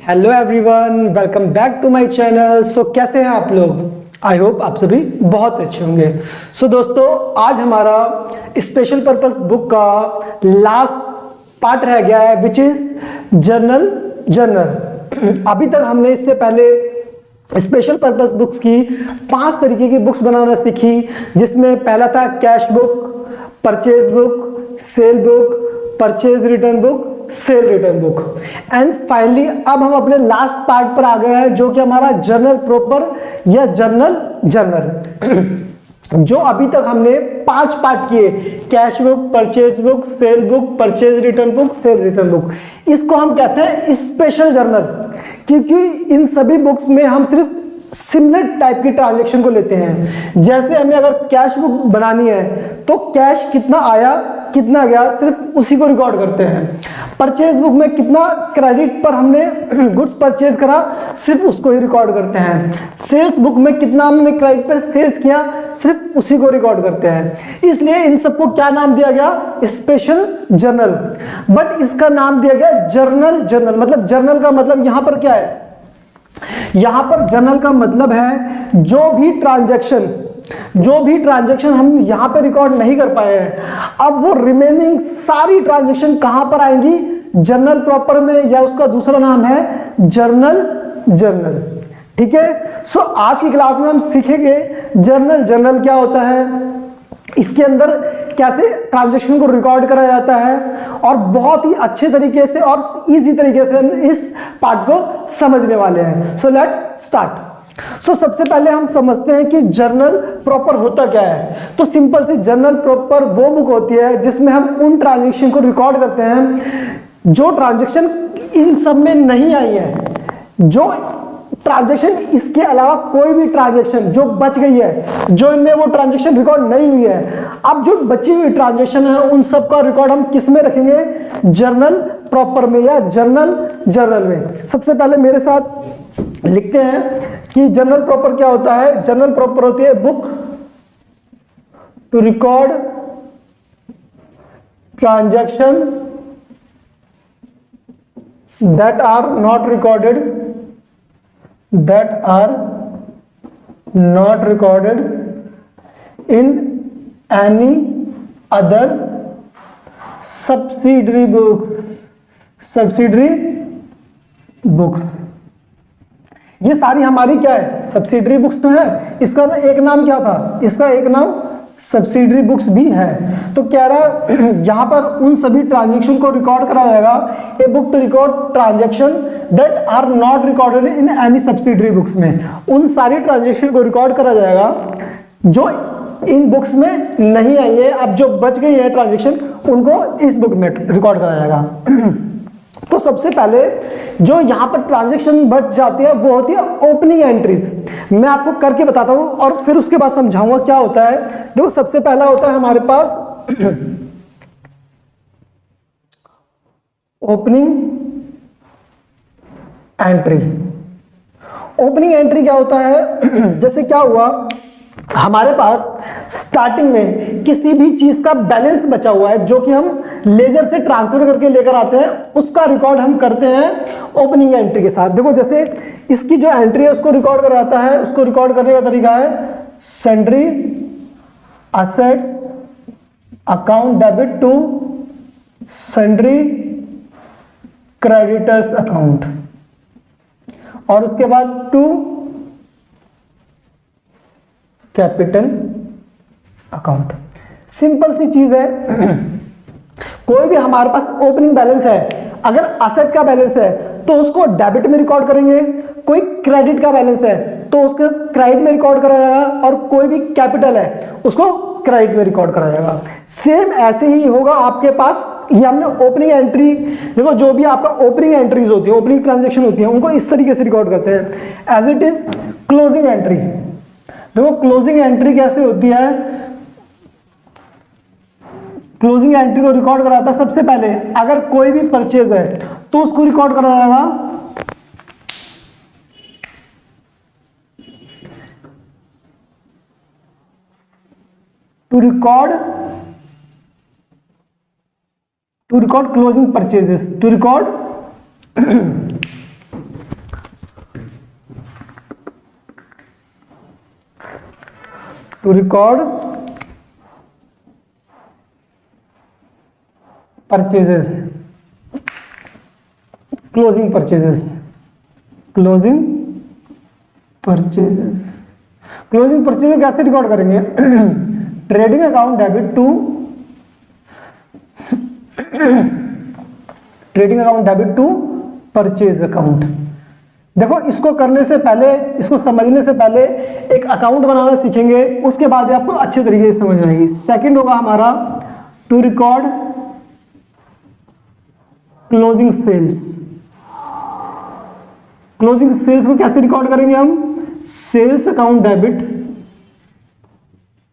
Hello everyone, welcome back to my channel. So कैसे हैं आप लोग? आई होप आप सभी बहुत अच्छे होंगे। सो दोस्तों, आज हमारा स्पेशल पर्पस बुक का लास्ट पार्ट रह गया है, विच इज जर्नल। अभी तक हमने इससे पहले स्पेशल पर्पस बुक्स की 5 तरीके की बुक्स बनाना सीखी, जिसमें पहला था cash book, purchase book, cell book, purchase return book, cell return book. And finally अब हम अपने लास्ट पार्ट पर आ गए हैं, जो कि हमारा जर्नल प्रॉपर या जर्नल जो अभी तक हमने 5 पार्ट किए, cash book, purchase book, cell book, purchase return book, cell return book. इसको हम कहते हैं स्पेशल जर्नल, क्योंकि इन सभी बुक्स में हम सिर्फ सिमिलर टाइप की ट्रांजैक्शन को लेते हैं। जैसे हमें अगर कैश बुक बनानी है तो कैश कितना आया कितना गया सिर्फ उसी को रिकॉर्ड करते हैं। परचेज बुक में कितना क्रेडिट पर हमने गुड्स परचेज करा सिर्फ उसको ही रिकॉर्ड करते हैं। सेल्स बुक में कितना हमने क्रेडिट पर सेल्स किया सिर्फ उसी को रिकॉर्ड करते हैं। इसलिए इन सबको क्या नाम दिया गया? Special journal. बट इसका नाम दिया गया जर्नल। मतलब जर्नल का मतलब यहां पर क्या है? यहां पर जर्नल का मतलब है जो भी ट्रांजैक्शन हम यहां पे रिकॉर्ड नहीं कर पाए हैं, अब वो रिमेनिंग सारी ट्रांजैक्शन कहां पर आएंगी? जर्नल प्रॉपर में, या उसका दूसरा नाम है जर्नल। ठीक है। सो आज की क्लास में हम सीखेंगे जर्नल क्या होता है, इसके अंदर कैसे ट्रांजैक्शन को रिकॉर्ड करा जाता है, और बहुत ही अच्छे तरीके से और इजी तरीके से हम इस पार्ट को समझने वाले हैं। So let's start. सबसे पहले हम समझते हैं कि जर्नल प्रॉपर होता क्या है। तो सिंपल सी जर्नल प्रॉपर वो बुक होती है जिसमें हम उन ट्रांजैक्शन को रिकॉर्ड करते हैं जो ट्रांजैक्शन इन सब में नहीं आई है, जो ट्रांजैक्शन इसके अलावा कोई भी ट्रांजैक्शन जो बच गई है, जो इनमें वो ट्रांजैक्शन रिकॉर्ड नहीं हुई है। अब जो बची हुई ट्रांजैक्शन है उन सब का रिकॉर्ड हम किस में रखेंगे? जर्नल प्रॉपर में या जर्नल में। सबसे पहले मेरे साथ लिखते हैं कि जर्नल प्रॉपर क्या होता है। जर्नल प्रॉपर होती है book to record transaction that are not recorded in any other subsidiary books। ये सारी हमारी क्या है? सब्सिडरी बुक्स तो है। इसका ना एक नाम क्या था? इसका एक नाम सब्सिडरी बुक्स भी है। तो कह रहा यहां पर उन सभी ट्रांजैक्शन को रिकॉर्ड कराया जाएगा। A book to record transaction that are not recorded in any subsidiary books में उन सारी ट्रांजैक्शन को रिकॉर्ड करा जाएगा जो इन बुक्स में नहीं आई है। अब जो बच गई है ट्रांजैक्शन उनको इस बुक में रिकॉर्ड करा जाएगा। तो सबसे पहले जो यहां पर ट्रांजैक्शन बच जाती है वो होती है ओपनिंग एंट्रीज। मैं आपको करके बताता हूं और फिर उसके बाद समझाऊंगा क्या होता है। देखो, सबसे पहला होता है हमारे पास ओपनिंग एंट्री। ओपनिंग एंट्री क्या होता है? जैसे क्या हुआ, हमारे पास स्टार्टिंग में किसी भी चीज का बैलेंस बचा हुआ है जो कि हम लेजर से ट्रांसफर करके लेकर आते हैं, उसका रिकॉर्ड हम करते हैं ओपनिंग एंट्री के साथ। देखो, जैसे इसकी जो एंट्री है उसको रिकॉर्ड कराता है। उसको रिकॉर्ड करने का तरीका है sundry assets account debit to sundry creditors account, और उसके बाद टू कैपिटल अकाउंट। सिंपल सी चीज है। कोई भी हमारे पास ओपनिंग बैलेंस है, अगर असेट का बैलेंस है तो उसको डेबिट में रिकॉर्ड करेंगे, कोई क्रेडिट का बैलेंस है तो उसको क्रेडिट में रिकॉर्ड करा जाएगा, और कोई भी कैपिटल है उसको क्रेडिट में रिकॉर्ड करा जाएगा। सेम ऐसे ही होगा आपके पास। ये हमने ओपनिंग एंट्री, देखो जो भी आपका ओपनिंग एंट्रीज होती है, ओपनिंग ट्रांजैक्शन होती है, उनको इस तरीके से रिकॉर्ड करते हैं। As it is closing entry. देखो क्लोजिंग एंट्री कैसे होती है? क्लोजिंग एंट्री को रिकॉर्ड कराता है सबसे पहले अगर कोई भी परचेज है तो उसको रिकॉर्ड करा जाएगा to record closing purchases, to record to record purchases, closing purchases, closing purchases. Closing purchases कैसे रिकॉर्ड करेंगे? Trading account debit to trading account debit to purchase account. देखो, इसको करने से पहले, इसको समझने से पहले एक अकाउंट बनाना सीखेंगे, उसके बाद आपको अच्छे तरीके से समझ आएगी। सेकंड होगा हमारा to record closing sales. Closing sales को कैसे रिकॉर्ड करेंगे हम? Sales account debit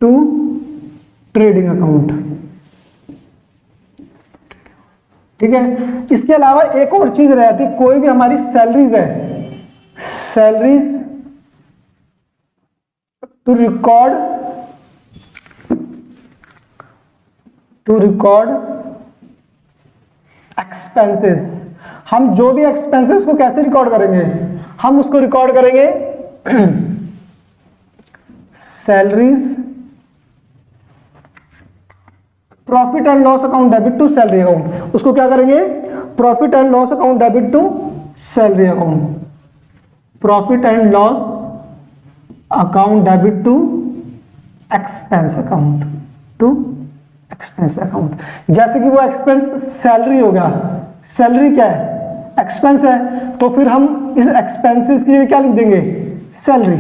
to trading account. ठीक है। इसके अलावा एक और चीज रहती है, कोई भी हमारी सैलरीज है, सैलरीज टू रिकॉर्ड एक्सपेंसेस। हम जो भी एक्सपेंसेस को कैसे रिकॉर्ड करेंगे? हम उसको रिकॉर्ड करेंगे salaries profit and loss account debit to salary account. उसको क्या करेंगे? Profit and loss account debit to salary account, profit and loss account debit to expense account, to expense account. जैसे कि वो एक्सपेंस सैलरी हो गया, salary क्या है? एक्सपेंस है, तो फिर हम इस एक्सपेंसेस के लिए क्या लिख देंगे? सैलरी।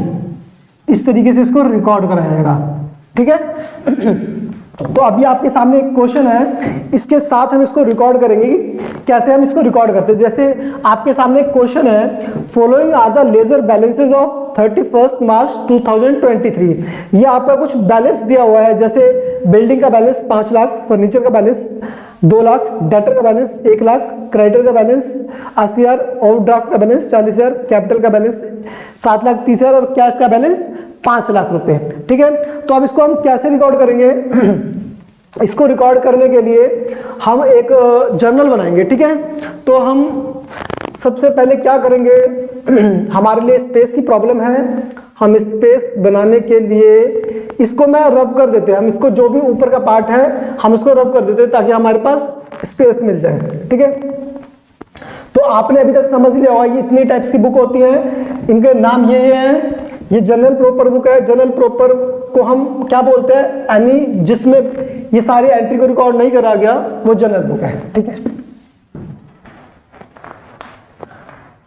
इस तरीके से इसको रिकॉर्ड कराया जाएगा। ठीक है। तो अभी आपके सामने एक क्वेश्चन है, इसके साथ हम इसको रिकॉर्ड करेंगे कि कैसे हम इसको रिकॉर्ड करते हैं। जैसे आपके सामने एक क्वेश्चन है, following are the ledger balances of 31 March 2023। ये आपका कुछ बैलेंस दिया हुआ है, जैसे बिल्डिंग का बैलेंस 5 लाख, फर्नीचर का बैलेंस 2 लाख, डेटर का बैलेंस 1 लाख, क्रेडिटर का बैलेंस 80,000, ओवरड्राफ्ट का बैलेंस 40,000, कैपिटल का बैलेंस 7,30,000 और कैश का बैलेंस 5 लाख रुपए। ठीक है। तो अब इसको हम कैसे रिकॉर्ड करेंगे? इसको रिकॉर्ड करने के लिए हम एक जर्नल बनाएंगे। ठीक है। तो हम सबसे पहले क्या करेंगे? हमारे लिए स्पेस की प्रॉब्लम है, हम स्पेस बनाने के लिए इसको मैं रब कर देते हैं, हम इसको जो भी ऊपर का पार्ट है हम इसको रब कर देते हैं ताकि हमारे पास स्पेस मिल जाए। ठीक है। तो आपने अभी तक समझ लिया होगा ये इतनी टाइप्स की बुक होती हैं, इनके नाम ये हैं। ये जनरल प्रॉपर बुक है। जनरल प्रॉपर को हम क्या बोलते हैं? एनी जिसमें ये सारी एंट्री को रिकॉर्ड नहीं करा गया वो जनरल बुक है। ठीक है।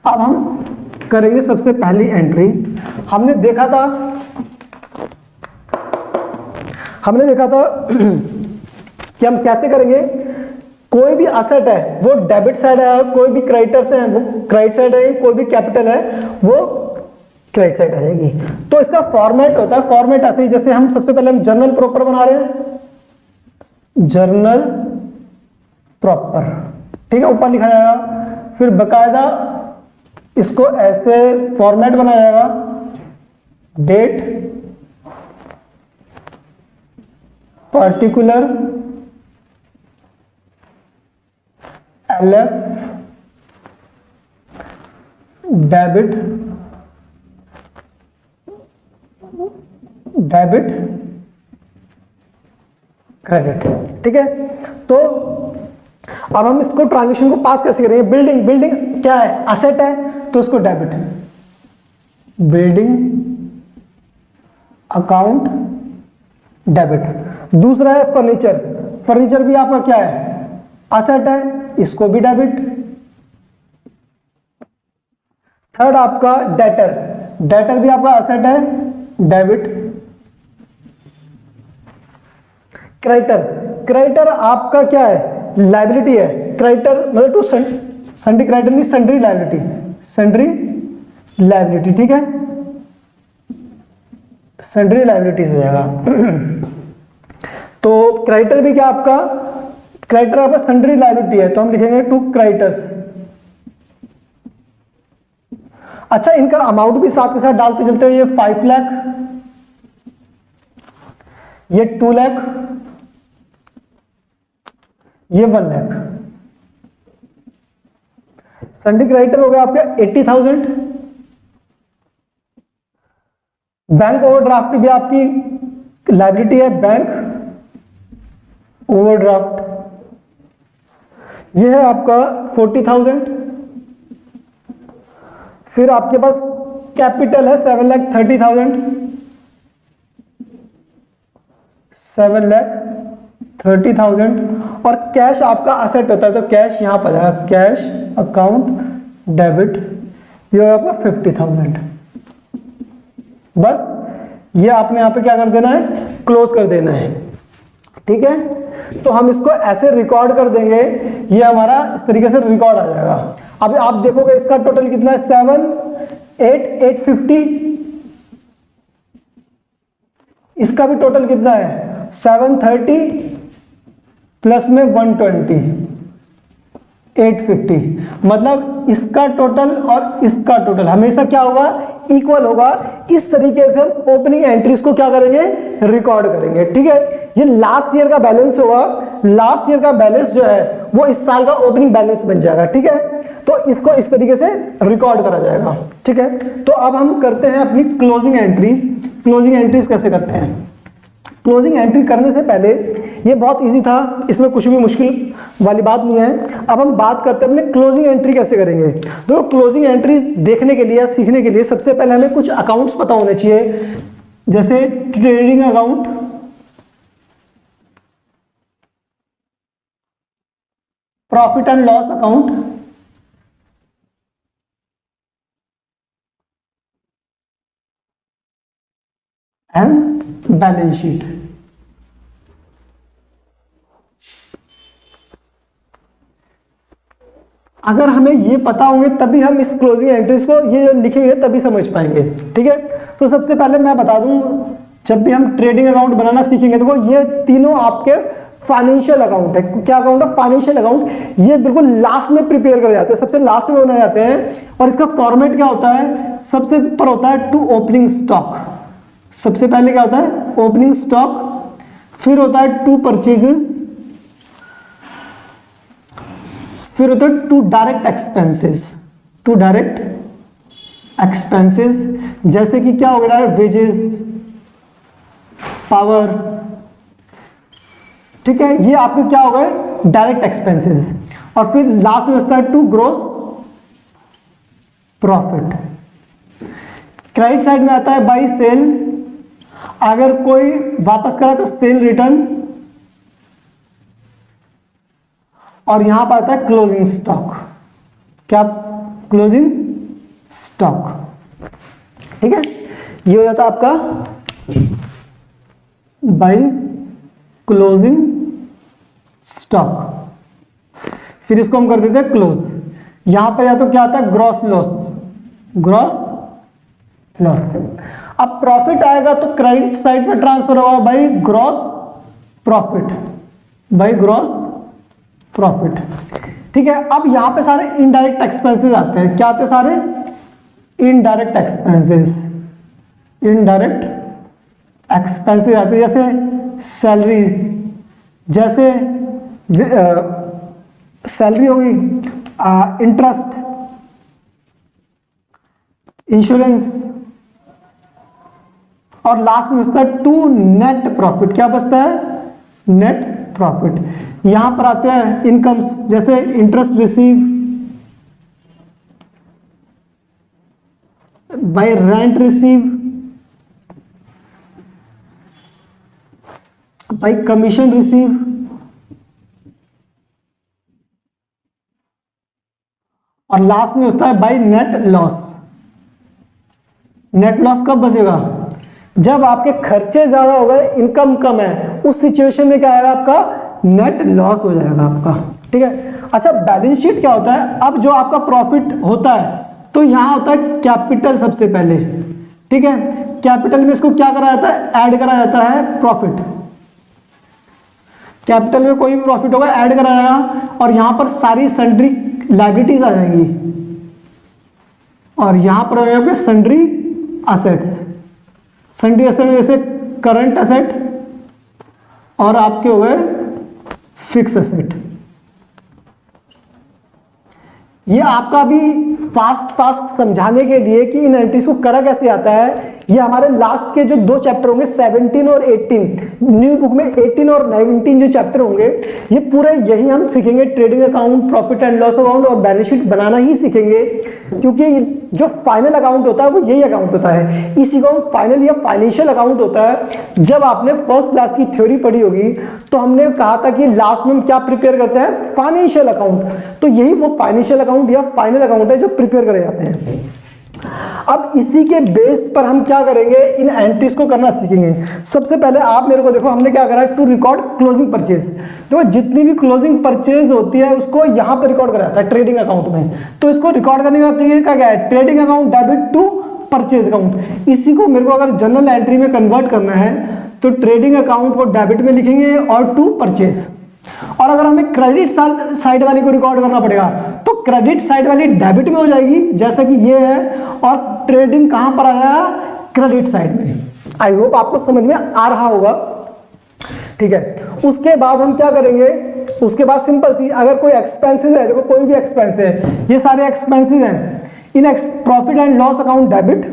अब हम करेंगे सबसे पहली एंट्री। हमने देखा था कि हम कैसे करेंगे। कोई भी असेट है वो डेबिट साइड है, कोई भी क्रेडिटर्स है वो क्रेडिट साइड है, कोई भी कैपिटल है वो क्रेडिट साइड आ जाएगी। तो इसका फॉर्मेट होता है, फॉर्मेट ऐसे ही, जैसे हम सबसे पहले हम जर्नल प्रॉपर बना रहे हैं, जर्नल प्रॉपर। ठीक है। ऊपर लिखा जाएगा, फिर बकायदा इसको ऐसे फॉर्मेट बनाया जाएगा, date, particular, LF, debit credit. ठीक है। तो अब हम इसको ट्रांजैक्शन को पास कैसे करेंगे? बिल्डिंग क्या है? असेट है, तो उसको डेबिट, बिल्डिंग अकाउंट डेबिट। दूसरा है फर्नीचर भी आपका क्या है? असेट है, इसको भी डेबिट। थर्ड आपका डेटर भी आपका असेट है, डेबिट। क्रेडिटर आपका क्या है? लायबिलिटी है। क्रेडिटर मतलब टू सन्ड्री क्रेडिटर नहीं, सन्ड्री लायबिलिटी। ठीक है। सन्ड्री लायबिलिटी हो जाएगा। तो क्रेडिटर भी क्या आपका? क्रेडिटर आपका सन्ड्री लायबिलिटी है, तो हम लिखेंगे टू क्रेडिटर्स। अच्छा, इनका अमाउंट भी साथ के साथ डालते चलते हैं। ये 5 लाख, ये 2 लाख, ये 1 लाख। सन्ड्री क्रेडिटर हो गया आपका 80,000। बैंक ओवरड्राफ्ट भी आपकी लायबिलिटी है बैंक ओवरड्राफ्ट, ये है आपका 40,000। फिर आपके पास कैपिटल है 7,30,000, 7,30,000। और कैश आपका असेट होता है, तो कैश यहां पर है, कैश अकाउंट डेबिट, ये आपका 50,000। बस ये आपने यहां पे क्या कर देना है, क्लोज कर देना है। ठीक है, तो हम इसको ऐसे रिकॉर्ड कर देंगे, ये हमारा इस तरीके से रिकॉर्ड आ जाएगा। अब आप देखोगे इसका टोटल कितना है, 7,850। इसका भी टोटल कितना है, 730 प्लस में 120, 850। मतलब इसका टोटल और इसका टोटल हमेशा क्या होगा, इक्वल होगा। इस तरीके से हम ओपनिंग एंट्रीज को क्या करेंगे, रिकॉर्ड करेंगे। ठीक है, ये लास्ट ईयर का बैलेंस होगा, लास्ट ईयर का बैलेंस जो है वो इस साल का ओपनिंग बैलेंस बन जाएगा। ठीक है, तो इसको इस तरीके से रिकॉर्ड करा जाएगा। ठीक है, तो अब हम करते हैं अपनी क्लोजिंग एंट्रीज। क्लोजिंग एंट्रीज कैसे करते हैं, क्लोजिंग एंट्री करने से पहले, ये बहुत इजी था, इसमें कुछ भी मुश्किल वाली बात नहीं है। अब हम बात करते हैं अपने क्लोजिंग एंट्री कैसे करेंगे। तो क्लोजिंग एंट्री देखने के लिए, सीखने के लिए सबसे पहले हमें कुछ अकाउंट्स पता होने चाहिए, जैसे trading account, profit and loss account, and balance sheet. अगर हमें ये पता होंगे तभी हम इस क्लोजिंग एंट्रीज को, ये जो लिखी हुई है, तभी समझ पाएंगे। ठीक है, तो सबसे पहले मैं बता दूं, जब भी हम ट्रेडिंग अकाउंट बनाना सीखेंगे, तो ये तीनों आपके फाइनेंशियल अकाउंट है। क्या अकाउंट है, फाइनेंशियल अकाउंट। ये बिल्कुल लास्ट में प्रिपेयर करे जाते हैं, सबसे लास्ट में बनाए जाते हैं। और इसका फॉर्मेट क्या होता है, सबसे ऊपर होता है टू ओपनिंग स्टॉक, सबसे पहले क्या होता है, ओपनिंग स्टॉक। फिर होता है टू परचेजेस, फिर होता है to direct expenses, to direct expenses, जैसे कि क्या हो गया, वेजेस, पावर। ठीक है, ये आपके क्या हो गए, डायरेक्ट एक्सपेंसेस। और फिर लास्ट में बचता है to gross profit. Credit side में आता है बाई सेल, अगर कोई वापस करा तो सेल रिटर्न। और यहां पर आता है क्लोजिंग स्टॉक, क्या, क्लोजिंग स्टॉक। ठीक है, ये हो जाता है आपका बाय क्लोजिंग स्टॉक। फिर इसको हम कर देते हैं क्लोज। यहां पर या तो क्या आता है, ग्रॉस लॉस, ग्रॉस लॉस। अब प्रॉफिट आएगा तो क्रेडिट साइड पे ट्रांसफर होगा by gross profit, by gross profit. ठीक है, अब यहां पे सारे इनडायरेक्ट एक्सपेंसेस आते हैं। क्या आते हैं, सारे इनडायरेक्ट एक्सपेंसेस, इनडायरेक्ट एक्सपेंसेस आते हैं, जैसे सैलरी, जैसे सैलरी होगी, इंटरेस्ट, इंश्योरेंस। और लास्ट में बचता है टू नेट प्रॉफिट। क्या बचता है, नेट प्रॉफिट। यहां पर आते हैं इनकम्स, जैसे interest receive by rent receive, bye commission receive. और लास्ट में होता है by net loss. Net loss कब बचेगा, जब आपके खर्चे ज्यादा हो गए, इनकम कम है, उस सिचुएशन में क्या आएगा, आपका नेट लॉस हो जाएगा आपका। ठीक है, अच्छा बैलेंस शीट क्या होता है, अब जो आपका प्रॉफिट होता है तो यहां होता है कैपिटल सबसे पहले। ठीक है, कैपिटल में इसको क्या करा जाता है, ऐड करा जाता है प्रॉफिट। कैपिटल में कोई भी प्रॉफिट होगा ऐड करा जाएगा, और यहां पर सारी सन्ड्री लायबिलिटीज आ जाएंगी, और यहां पर आएंगे सन्ड्री असेट्स। सन्ड्री असेट जैसे करंट असेट और आपके हो गए फिक्स असेट। ये आपका भी फास्ट समझाने के लिए कि इन एंट्रीज को करा कैसे आता है, ये हमारे लास्ट के जो 2 चैप्टर होंगे 17 और 18, न्यू बुक में 18 और 19 जो चैप्टर होंगे ये पूरे यही हम सीखेंगे। Trading account, profit and loss account और बैलेंस शीट बनाना ही सीखेंगे, क्योंकि जो फाइनल अकाउंट होता है वो यही अकाउंट होता है। इसी को हम फाइनल या फाइनेंशियल अकाउंट होता है। जब आपने फर्स्ट क्लास की थ्योरी पढ़ी होगी तो हमने कहा था कि लास्ट में हम क्या प्रिपेयर करते हैं, फाइनेंशियल अकाउंट। तो यही वो फाइनेंशियल अकाउंट या फाइनल अकाउंट है जो प्रिपेयर करे जाते हैं। अब इसी के बेस पर हम क्या करेंगे, इन एंट्रीज को करना सीखेंगे। सबसे पहले आप मेरे को देखो, हमने क्या करा है, टू रिकॉर्ड क्लोजिंग परचेज। तो जितनी भी क्लोजिंग परचेज होती है उसको यहां पर रिकॉर्ड करा जाता है ट्रेडिंग अकाउंट में। तो इसको रिकॉर्ड करने का तरीका क्या है, trading account debit to purchase account. इसी को मेरे को अगर जनरल एंट्री में कन्वर्ट करना है तो ट्रेडिंग अकाउंट को डेबिट में लिखेंगे और टू परचेज। और अगर हमें क्रेडिट साइड वाली को रिकॉर्ड करना पड़ेगा तो क्रेडिट साइड वाली डेबिट में हो जाएगी, जैसा कि ये है, और ट्रेडिंग कहां पर आया, क्रेडिट साइड में। आई होप आपको समझ में आ रहा होगा, ठीक है। उसके बाद हम क्या करेंगे, उसके बाद सिंपल सी, अगर कोई एक्सपेंसेस है, देखो कोई भी एक्सपेंस है, ये सारे एक्सपेंसेस हैं, in profit and loss account debit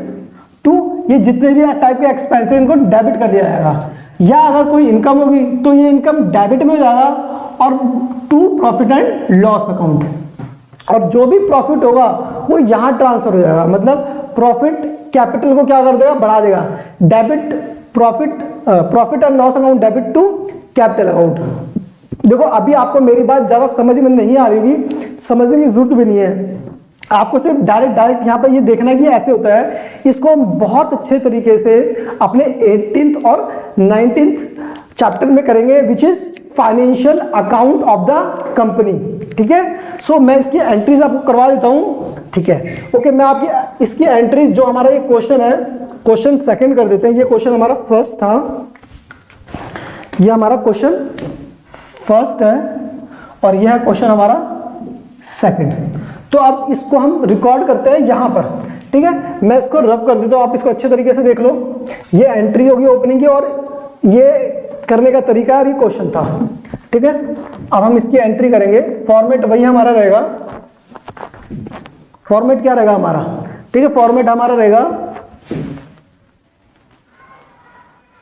to, ये जितने भी टाइप के एक्सपेंसेस इनको डेबिट कर लिया जाएगा। या अगर कोई इनकम होगी तो ये इनकम डेबिट में हो जाएगा और to profit and loss account. और जो भी प्रॉफिट होगा वो यहां ट्रांसफर हो जाएगा, मतलब प्रॉफिट कैपिटल को क्या कर देगा, बढ़ा देगा। Debit profit and loss account debit to capital account. देखो अभी आपको मेरी बात ज्यादा समझ में नहीं आ रही होगी, समझने की जरूरत भी नहीं है, आपको सिर्फ डायरेक्ट यहाँ पर ये देखना है कि ऐसे होता है। इसको हम बहुत अच्छे तरीके से अपने 18th और 19th चैप्टर में करेंगे, which is financial account of the company, ठीक है। सो मैं इसकी एंट्रीज आपको करवा देता हूँ, ठीक है। ओके, मैं आपकी इसकी एंट्रीज, जो हमारा ये क्वेश्चन है, क्वेश्चन सेकंड कर देते हैं। ये क्वेश्चन हमारा फर्स्ट था, ये हमारा क्वेश्चन फर्स्ट है और यह है क्वेश्चन हमारा सेकंड। तो अब इसको हम रिकॉर्ड करते हैं यहां पर, ठीक है। मैं इसको रफ कर देता हूं, आप इसको अच्छे तरीके से देख लो। ये एंट्री होगी ओपनिंग की और ये करने का तरीका और ये क्वेश्चन था, ठीक है। अब हम इसकी एंट्री करेंगे, फॉर्मेट वही हमारा रहेगा। फॉर्मेट क्या रहेगा हमारा, ठीक है, फॉर्मेट हमारा रहेगा,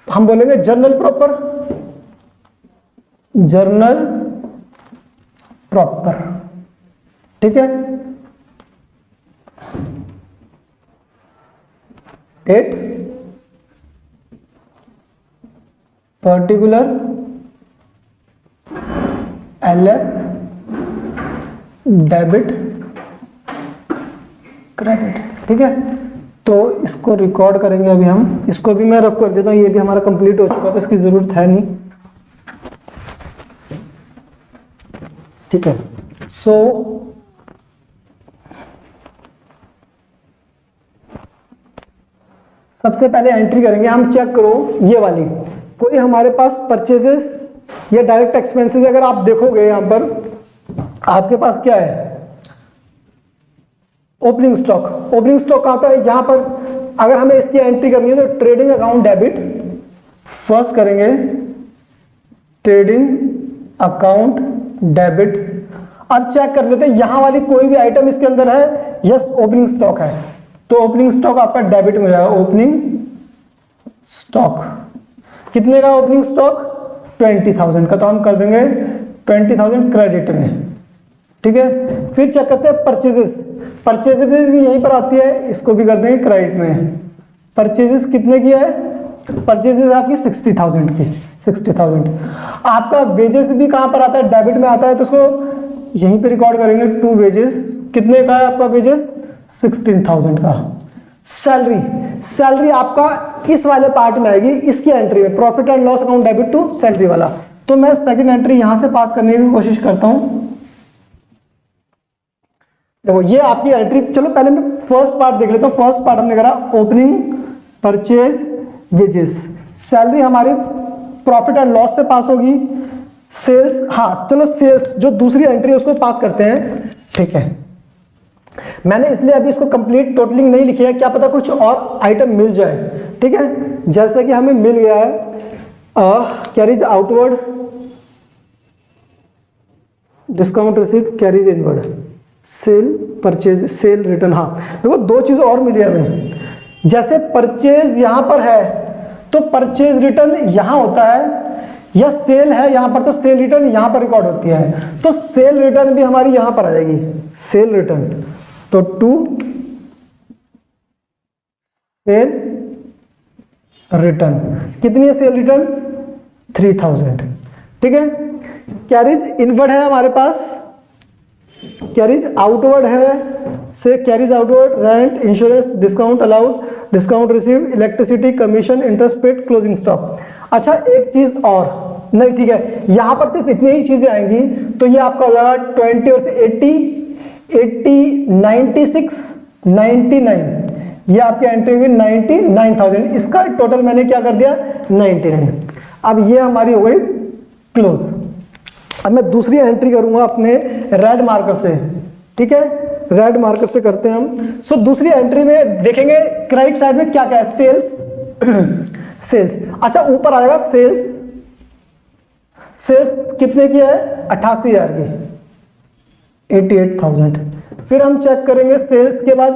हम बोलेंगे जर्नल प्रॉपर, जर्नल प्रॉपर, ठीक है। Date, particular, LF, debit, credit, ठीक है। तो इसको रिकॉर्ड करेंगे अभी हम, इसको भी मैं रफ कर देता हूं, ये भी हमारा कंप्लीट हो चुका है तो इसकी जरूरत है नहीं, ठीक है। सो सबसे पहले एंट्री करेंगे हम, चेक करो ये वाली, कोई हमारे पास परचेजेस या डायरेक्ट एक्सपेंसेस, अगर आप देखोगे यहां पर आपके पास क्या है, ओपनिंग स्टॉक। ओपनिंग स्टॉक कहां पर है, यहां पर अगर हमें इसकी एंट्री करनी है तो ट्रेडिंग अकाउंट डेबिट फर्स्ट करेंगे, ट्रेडिंग अकाउंट डेबिट। अब चेक कर लेते हैं यहां वाली कोई भी आइटम इसके अंदर है, यस ओपनिंग स्टॉक है, तो ओपनिंग स्टॉक आपका डेबिट में जाएगा। ओपनिंग स्टॉक कितने का, ओपनिंग स्टॉक 20,000 का, तो हम कर देंगे 20,000 क्रेडिट में, ठीक है। फिर चेक करते हैं परचेजेस, परचेजेस भी यहीं पर आती है, इसको भी कर देंगे क्रेडिट में। परचेजेस कितने की है, परचेजेस आपकी 60,000 की, 60,000। आपका वेजेस भी कहां पर आता है, डेबिट में आता है, तो उसको यहीं पे रिकॉर्ड करेंगे, टू वेजेस, कितने का है आपका वेजेस, 16,000 का। सैलरी, सैलरी आपका इस वाले पार्ट में आएगी, इसकी एंट्री में, profit and loss account debit to salary वाला। तो मैं सेकंड एंट्री यहां से पास करने की कोशिश करता हूं। देखो ये आपकी एंट्री, चलो पहले मैं फर्स्ट पार्ट देख लेता हूं। फर्स्ट पार्ट हमने करा ओपनिंग, परचेज, वेजेस। सैलरी हमारी प्रॉफिट एंड लॉस से पास होगी, सेल्स, हाँ चलो सेल्स जो दूसरी एंट्री है उसको पास करते हैं, ठीक है। मैंने इसलिए अभी इसको कंप्लीट टोटलिंग नहीं लिखी है, क्या पता कुछ और आइटम मिल जाए, ठीक है। जैसे कि हमें मिल गया है carries outward, discount receive, carries inward, cell purchase, cell return. हाँ देखो दो चीज और मिली हमें, जैसे परचेज यहां पर है तो परचेज रिटर्न यहां होता है, या सेल है यहां पर तो सेल रिटर्न यहां पर रिकॉर्ड होती है, तो सेल रिटर्न भी हमारी यहां पर आ जाएगी, सेल रिटर्न। तो टू सेल रिटर्न कितनी है सेल रिटर्न 3000। ठीक है, कैरीज इनवर्ड है हमारे पास, कैरीज आउटवर्ड है, से carries outward rent, insurance, discount allowed, discount receive, electricity, commission, interest paid, closing stock. अच्छा एक चीज और नहीं, ठीक है, यहां पर सिर्फ इतनी ही चीजें आएंगी, तो ये आपका हो जाएगा 20 और से 80, 96, 99, ये आपकी एंट्री हुई 99,000। इसका टोटल मैंने क्या कर दिया 99। अब ये हमारी हो गई क्लोज। अब मैं दूसरी एंट्री करूंगा अपने रेड मार्कर से। ठीक है, रेड मार्कर से करते हैं हम। सो दूसरी एंट्री में देखेंगे क्रेडिट साइड में क्या क्या है, सेल्स सेल्स। अच्छा ऊपर आएगा सेल्स, सेल्स कितने की है 88,000 की, 88,000। फिर हम चेक करेंगे सेल्स के बाद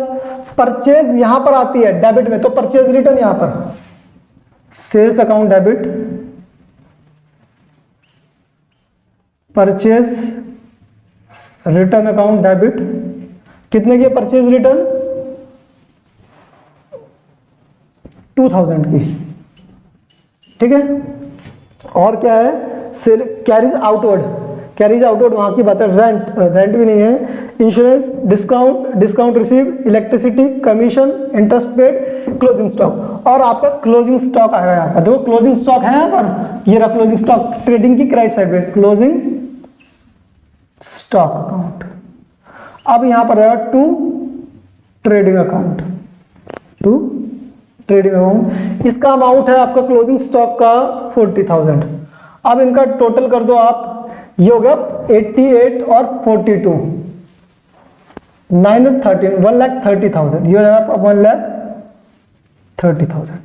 परचेज यहां पर आती है डेबिट में, तो परचेज रिटर्न यहां पर, sales account debit, purchase return account debit, कितने की परचेज रिटर्न 2000 की। ठीक है, और क्या है sale, carriage outward, carriage outward वहां की बात है, रेंट, रेंट भी नहीं है, insurance, discount, discount receive, electricity, commission, interest paid, closing stock. और आपका क्लोजिंग स्टॉक आएगा यहाँ पर, देखो क्लोजिंग स्टॉक है यहाँ पर, ये रहा क्लोजिंग स्टॉक ट्रेडिंग की क्रेडिट साइड पे, क्लोजिंग स्टॉक अकाउंट। अब यहां पर आएगा to trading account, to trading account, इसका अमाउंट है आपका क्लोजिंग स्टॉक का 40,000। अब इनका टोटल कर दो आप, ये हो गया 88 और 42, 9 और 13, 1,30,000, ये हो जाएगा आपका 1,30,000।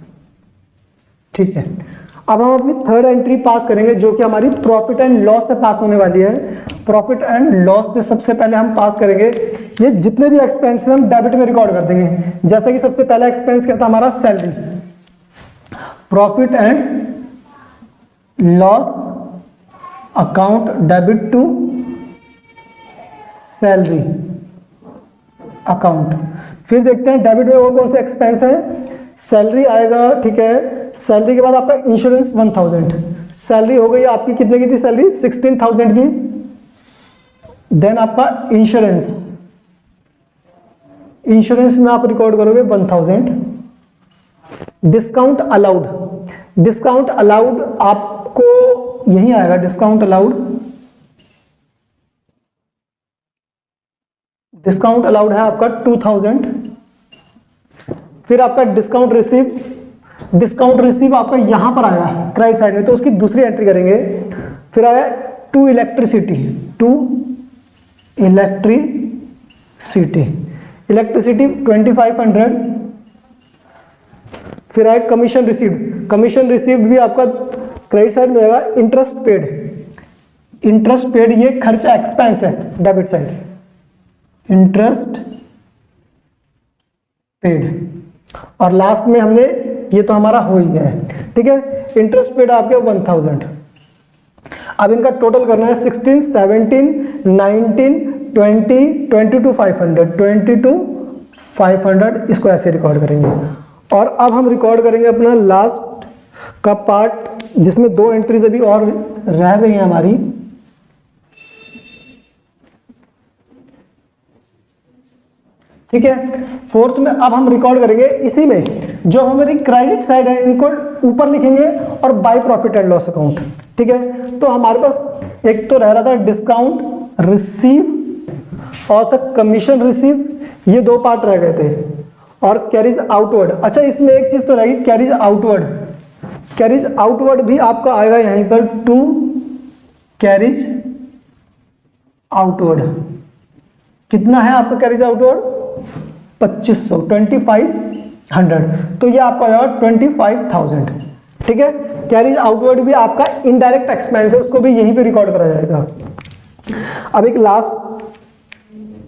ठीक है, अब हम अपनी थर्ड एंट्री पास करेंगे जो कि हमारी प्रॉफिट एंड लॉस से पास होने वाली है। प्रॉफिट एंड लॉस से सबसे पहले हम पास करेंगे, ये जितने भी एक्सपेंस हम डेबिट में रिकॉर्ड कर देंगे। जैसा कि सबसे पहला एक्सपेंस क्या था हमारा salary, profit and loss account debit to salary account. फिर देखते हैं डेबिट में वो कौन से एक्सपेंस है, सैलरी आएगा। ठीक है, सैलरी के बाद आपका इंश्योरेंस 1000, सैलरी हो गई आपकी, कितने की थी सैलरी 16,000 की। देन आपका इंश्योरेंस, इंश्योरेंस में आप रिकॉर्ड करोगे 1000। डिस्काउंट अलाउड, डिस्काउंट अलाउड आपको यही आएगा, डिस्काउंट अलाउड, डिस्काउंट अलाउड है आपका 2000। फिर आपका डिस्काउंट रिसीव, डिस्काउंट रिसीव आपका यहां पर आया क्रेडिट साइड में, तो उसकी दूसरी एंट्री करेंगे। फिर आया to electricity, to electricity, electricity 2500। फिर आया कमीशन रिसीव, कमीशन रिसीव भी आपका क्रेडिट साइड में आएगा। इंटरेस्ट पेड, इंटरेस्ट पेड ये खर्चा एक्सपेंस है डेबिट साइड, इंटरेस्ट पेड। और लास्ट में हमने, ये तो हमारा हो ही गया है। ठीक है, इंटरेस्ट पेड आपके 1000। अब इनका टोटल करना है 16, 17, 19, 20, 22 500, 22 500, इसको ऐसे रिकॉर्ड करेंगे। और अब हम रिकॉर्ड करेंगे अपना लास्ट का पार्ट, जिसमें दो एंट्रीज अभी और रह गई हैं हमारी। ठीक है, फोर्थ में अब हम रिकॉर्ड करेंगे इसी में जो हमारी क्रेडिट साइड है, इनको ऊपर लिखेंगे और by profit and loss account. ठीक है, तो हमारे पास एक तो रह रहा था डिस्काउंट रिसीव और तक कमीशन रिसीव, ये दो पार्ट रह गए थे, और कैरीज आउटवर्ड। अच्छा इसमें एक चीज तो रहेगी, कैरीज आउटवर्ड, कैरीज आउटवर्ड भी आपका आएगा यहीं पर, टू कैरीज आउटवर्ड। कितना है आपका कैरीज आउटवर्ड 2500, 2500, तो ये आपका आएगा 25,000। ठीक है, कैरीज आउटवर्ड भी आपका इनडायरेक्ट एक्सपेंस है, उसको भी यहीं पे रिकॉर्ड करा जाएगा। अब एक लास्ट,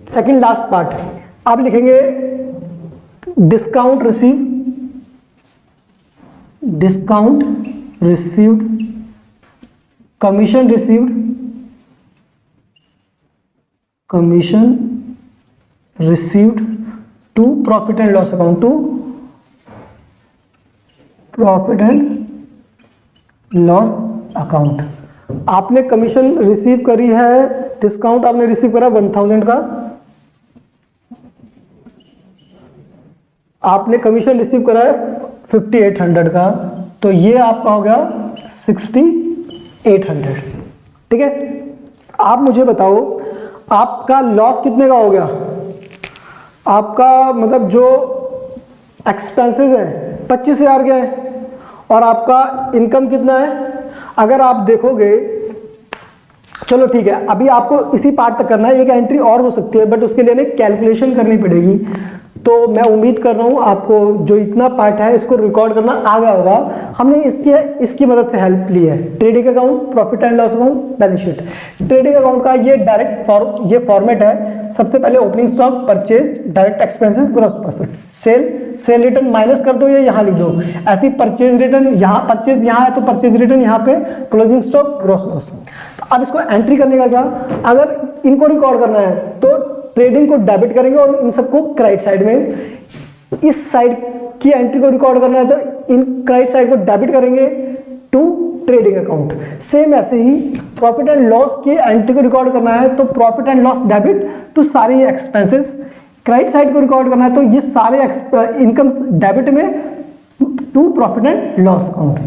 सेकंड लास्ट पार्ट, आप लिखेंगे discount receive, discount received, commission received, commission received to profit and loss account, to profit and loss account. आपने कमीशन रिसीव करी है, डिस्काउंट आपने रिसीव करा 1000 का, आपने कमीशन रिसीव करा है 5800 का, तो ये आपका हो गया 6800। ठीक है, आप मुझे बताओ आपका लॉस कितने का हो गया? आपका मतलब जो एक्सपेंसेस हैं 25,000 के हैं और आपका इनकम कितना है? अगर आप देखोगे, चलो ठीक है, अभी आपको इसी पार्ट तक करना है, एक एंट्री और हो सकती है बट उसके लिए हमें कैलकुलेशन करनी पड़ेगी। तो मैं उम्मीद कर रहा हूँ आपको जो इतना पार्ट है इसको रिकॉर्ड करना आ गया होगा। हमने इसकी मदद से हेल्प ली है। Trading account, profit and loss account, balance sheet. Trading account का ये डायरेक्ट ये फॉर्मेट है। सबसे पहले opening stock, purchase, direct expenses, gross profit, sale return minus कर दो, ये यहाँ लिख दो। ऐसी परचेज रिटर्न यहाँ, परचेज यहाँ है तो परचेज रिटर्न यहाँ पे, क्लोजिंग स्टॉक, ग्रॉस लॉस। अब इसको एंट्री करने का क्या, अगर इनको रिकॉर्ड करना है तो ट्रेडिंग को डेबिट करेंगे और इन सबको क्रेडिट साइड में, इस साइड की एंट्री को रिकॉर्ड करना है तो इन क्रेडिट साइड को डेबिट करेंगे टू ट्रेडिंग अकाउंट। सेम ऐसे ही प्रॉफिट एंड लॉस की एंट्री को रिकॉर्ड करना है तो profit and loss debit to सारी एक्सपेंसेस। क्रेडिट साइड को रिकॉर्ड करना है तो ये सारे इनकम डेबिट में to profit and loss account.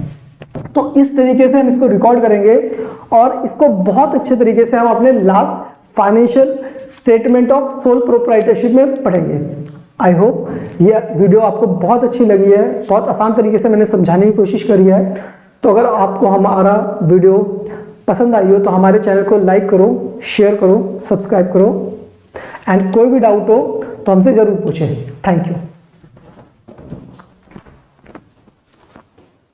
तो इस तरीके से हम इसको रिकॉर्ड करेंगे और इसको बहुत अच्छे तरीके से हम अपने last financial statement of sole proprietorship में पढ़ेंगे। आई होप ये वीडियो आपको बहुत अच्छी लगी है, बहुत आसान तरीके से मैंने समझाने की कोशिश करी है। तो अगर आपको हमारा वीडियो पसंद आई हो तो हमारे चैनल को लाइक करो, शेयर करो, सब्सक्राइब करो एंड कोई भी डाउट हो तो हमसे ज़रूर पूछें। Thank you.